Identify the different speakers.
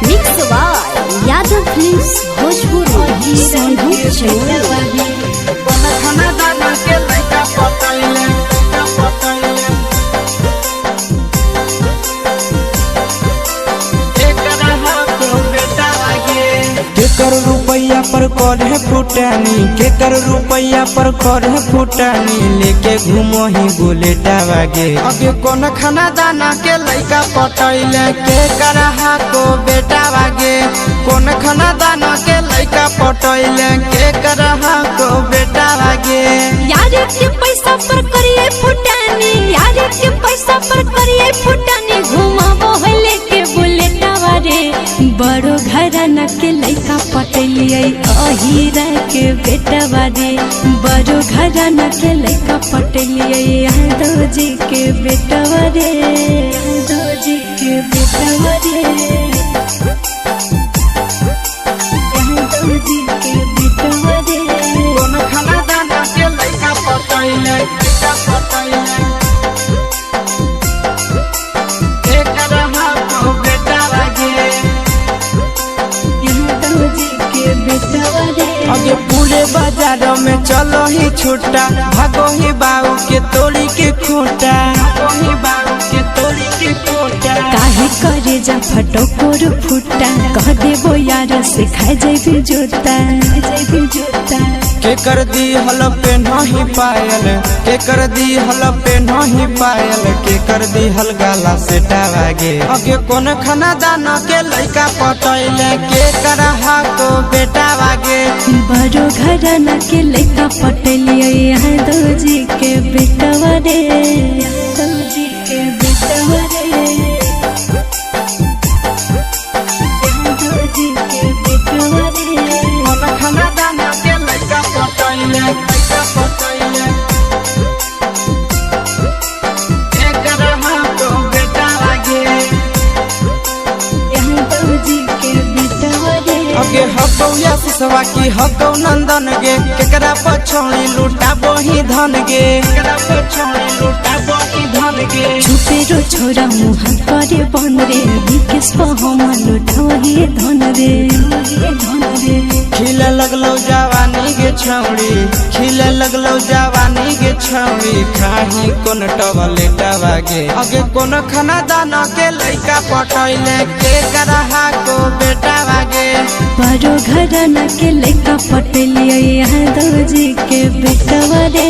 Speaker 1: Mix by Yadav films Bhojpur
Speaker 2: केकर रुपया पर कर है फुटानी, केकर रुपया पर कर है फुटानी, लेके घूमो ही बुलेटा वागे। अगे कौन खाना दाना के लइका पटैले, केकर को बेटा वागे। कौन खाना दाना के लइका पटैले, केकर को बेटा वागे।
Speaker 1: यार के पैसा पर करिए फुटानी, यार के पैसा पर करिए फुटानी, घुमाबो है लेके बुलेटा वारे। बड़ो घराना के लइका पटलिए अहीरा के बेटा वारे। बड़ो घराना के लइका पटलिए यादव जी के बेटा वारे, यादव जी के बेटा वारे, यादव जी के बेटा वारे।
Speaker 2: कौन खाना दाना के लइका पटैले, बेटा पटैले, केकर को बेटा वागे। अगे पूरे बाजार में चलो ही छूटा, भागो ही बाऊ के तोड़ी के खूंटा, भागो ही बाऊ के तोड़ी के खूंटा।
Speaker 1: काहे करे जा फटोकोर फूटा, कह देबो यार से खाए जैबी जोता, जैबी जोता।
Speaker 2: केकर दी हल पे नहीं पायल, केकर दी हल पे नहीं पायल, केकर दी हल गाला से टावागे। अगे कौन खाना दाना के लइका पटैले, केकर को बेटा वागे।
Speaker 1: बड़ो घराना के लइका पटलिए यादव जी के बेटा वारे, यादव जी के बेटा वारे, यादव जी के बेटा वारे।
Speaker 2: कौन खाना दाना के लइका पटैले, लइका पटैले, केकर को बेटा वागे।
Speaker 1: यादव जी के बेटा वारे।
Speaker 2: अगे हकौ या सिसवा की हकौ नंदन गे, केकरा पछौड़ी लूटा बही धन गे, केकरा पछौड़ी लूटा बही धन गे।
Speaker 1: छुपे रो छोरा मुहा करे बन रे, विकेश पहमा लुटावही धन रे, धन रे।
Speaker 2: खिले लगलो जवानी गे छौड़ी, खिले लगलो जवानी गे छौड़ी, खाही कोन टवले टवागे। अगे कोन खाना दाना के लइका पटैले, केकरा को बेटा वागे।
Speaker 1: बड़ो घराना के लइका पटलिए यादव जी के बेटा वारे।